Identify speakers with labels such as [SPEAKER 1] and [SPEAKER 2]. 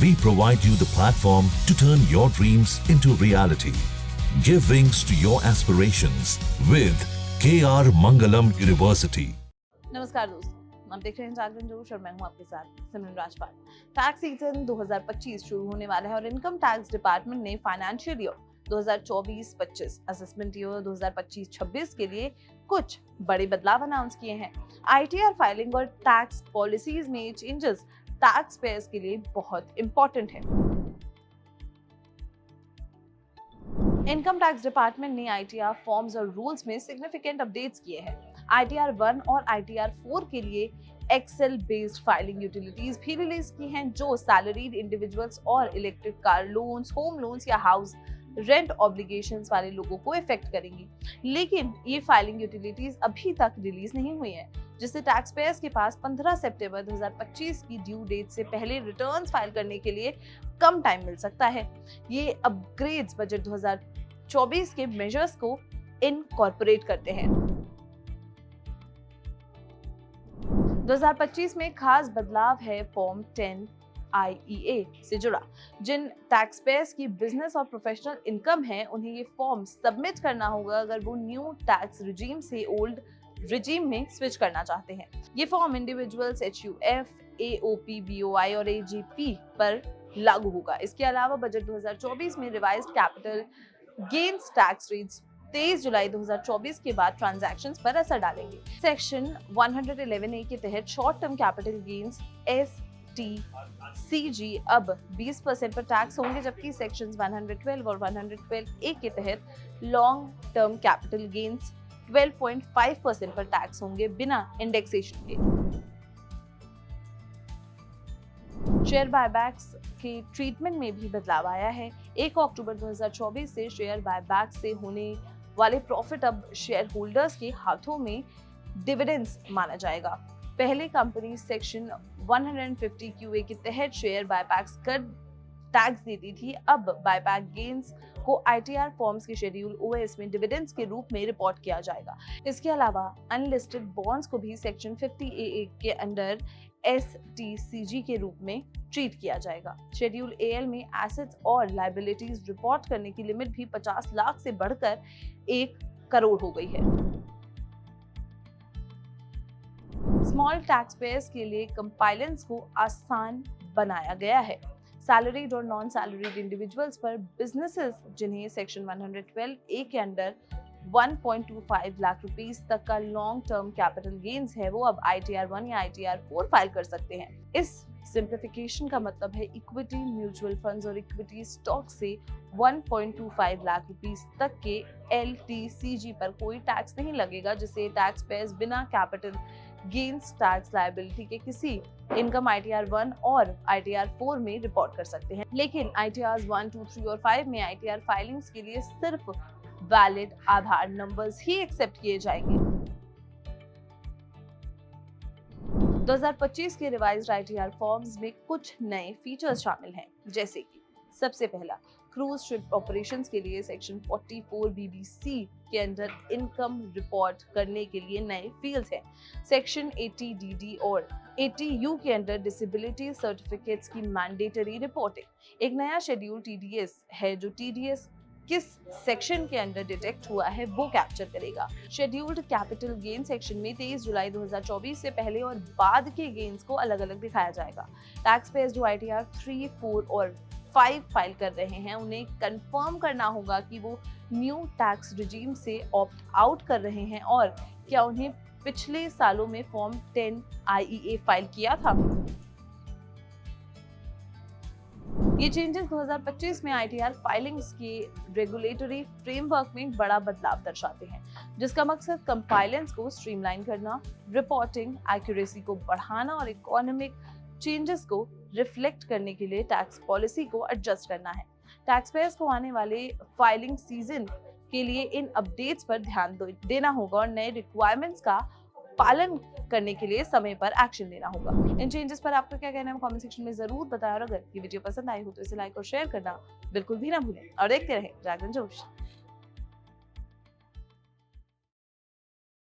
[SPEAKER 1] We provide you the platform to turn your dreams into reality. Give wings to your aspirations with KR Mangalam University.
[SPEAKER 2] नमस्कार दोस्तों, आप देख रहे हैं जागरण जोश और मैं हूं आपके साथ सिमरन राजपाल। टैक्स सीजन 2025 शुरू होने वाला है और इनकम टैक्स डिपार्टमेंट ने फाइनेंशियल ईयर 2024-25 असेसमेंट ईयर 2025-26 के लिए कुछ बड़े बदलाव अनाउंस किए हैं। आईटीआर फाइलिंग और टैक्स पॉलिसीज में चेंजेस टैक्स पेयर्स के लिए बहुत इंपॉर्टेंट है। इनकम टैक्स डिपार्टमेंट ने आईटीआर फॉर्म्स और रूल्स में सिग्निफिकेंट अपडेट्स किए हैं। आईटीआर 1 और आईटीआर 4 के लिए एक्सेल बेस्ड फाइलिंग यूटिलिटीज भी रिलीज की हैं, जो सैलरीड इंडिविजुअल्स और electric car loans, home loans या हाउस रेंट ऑब्लिगेशंस वाले लोगों को इफेक्ट करेंगी। लेकिन ये फाइलिंग यूटिलिटीज अभी तक रिलीज नहीं हुई हैं, जिससे टैक्स पेयर्स के पास 15 सितंबर 2025 की ड्यू डेट से पहले रिटर्न्स फाइल करने के लिए कम टाइम मिल सकता है। ये अपग्रेड्स बजट 2024 के मेजर्स को इनकॉर्पोरेट करते हैं। 2025 में खास बदलाव है फॉर्म 10 IEA से जुड़ा। जिन टैक्स पेयर्स की बिजनेस और प्रोफेशनल इनकम है, उन्हें ये फॉर्म सबमिट करना होगा अगर वो न्यू टैक्स रिजीम से ओल्ड रिजीम में स्विच करना चाहते हैं। ये form individuals, HUF, AOP, BOI और AGP पर लागू होगा। इसके अलावा बजट 2024 में revised capital gains tax rates 23 जुलाई 2024 के बाद ट्रांजैक्शंस पर असर डालेंगे। सेक्शन 111A के तहत short term capital gains STCG अब 20% पर टैक्स होंगे, जबकि सेक्शंस 112 और 112A के तहत लॉन्ग टर्म कैपिटल गेन्स 12.5% पर टैक्स होंगे बिना इंडेक्सेशन के। शेयर बायबैक्स के ट्रीटमेंट में भी बदलाव आया है। 1 अक्टूबर 2024 से शेयर बायबैक से होने वाले प्रॉफिट अब शेयर होल्डर्स के हाथों में डिविडेंड्स माना जाएगा। पहले कंपनी सेक्शन 150 QA के तहत शेयर बायबैक्स कर टैक्स देती थी। अब बायबैक गेन्स को आईटीआर फॉर्म्स के शेड्यूल OS में डिविडेंड्स के रूप में रिपोर्ट किया जाएगा। इसके अलावा अनलिस्टेड बॉन्ड्स को भी सेक्शन 50AA के अंडर STCG के रूप में ट्रीट किया जाएगा। शेड्यूल AL में एसेट्स और लायबिलिटीज रिपोर्ट करने की लिमिट भी 50 लाख से बढ़कर 1 करोड़ हो गई है। स्मॉल टैक्स पेयर्स के लिए कंपाइलेंस को आसान बनाया गया है। सैलरीड और नॉन सैलरीड इंडिविजुअल्स पर बिजनेसेस जिन्हें सेक्शन 112A के अंडर 1.25 लाख रुपीस तक का लॉन्ग टर्म कैपिटल गेन्स है, वो अब ITR 1 या ITR 4 फाइल कर सकते हैं। इस सिंप्लीफिकेशन का मतलब है इक्विटी म्यूचुअल फंड्स और इक्विटी स्टॉक से 1.25 लाख रुपीस तक के LTCG पर कोई टैक्स नहीं लगेगा, जिससे टैक्स पेयर्स बिना कैपिटल गेन्स टैक्स लायबिलिटी के किसी इनकम ITR 1 और ITR 4 में रिपोर्ट कर सकते हैं। लेकिन ITRs 1, 2, 3 और 5 में ITR फाइलिंग्स के लिए सिर्फ वैलिड आधार नंबर्स ही एक्सेप्ट किए जाएंगे। 2025 के रिवाइज्ड ITR फॉर्म्स में कुछ नए फीचर्स शामिल हैं, जैसे कि सबसे पहला, क्रूज शिप ऑपरेशंस के लिए सेक्शन 44 BBC के अंदर इनकम रिपोर्ट करने के लिए नए फील्ड्स हैं। सेक्शन 80 DD और 80 U के अंदर डिसेबिलिटी सर्टिफिकेट्स की मैंडेटरी रिपोर्टिंग। एक नया शेड्यूल TDS है, जो TDS किस सेक्शन के अंडर डिटेक्ट हुआ है वो कैप्चर करेगा। शेड्यूल्ड कैपिटल गेन सेक्शन में 23 जुलाई 2024 से पहले और बाद के गेन्स को अलग अलग दिखाया जाएगा। टैक्स पेयर्स जो ITR 3, 4 और 5 फाइल कर रहे हैं, उन्हें कंफर्म करना होगा कि वो न्यू टैक्स रिजीम से ऑप्ट आउट कर रहे हैं और क्या उन्हें पिछले सालों में फॉर्म 10 IEA फाइल किया था। ये चेंजेस 2025 में ITR फाइलिंग्स के रेगुलेटरी फ्रेमवर्क में बड़ा बदलाव दर्शाते हैं, जिसका मकसद कंपाइलेंस को स्ट्रीमलाइन करना, रिपोर्टिंग एक्यूरेसी को बढ़ाना और इकोनॉमिक चेंजेस को रिफ्लेक्ट करने के लिए टैक्स पॉलिसी को एडजस्ट करना है। टैक्स पेयर्स को आने वाले फाइलिंग सीजन के लिए इन अपडेट्स पर ध्यान देना होगा और नए रिक्वायरमेंट्स का पालन करने के लिए समय पर एक्शन लेना होगा। इन चेंजेस पर आपका क्या कहना है कमेंट सेक्शन में जरूर बताएं और अगर ये वीडियो पसंद आई हो तो इसे लाइक और शेयर करना बिल्कुल भी ना भूलें और देखते रहें जागरण जोश।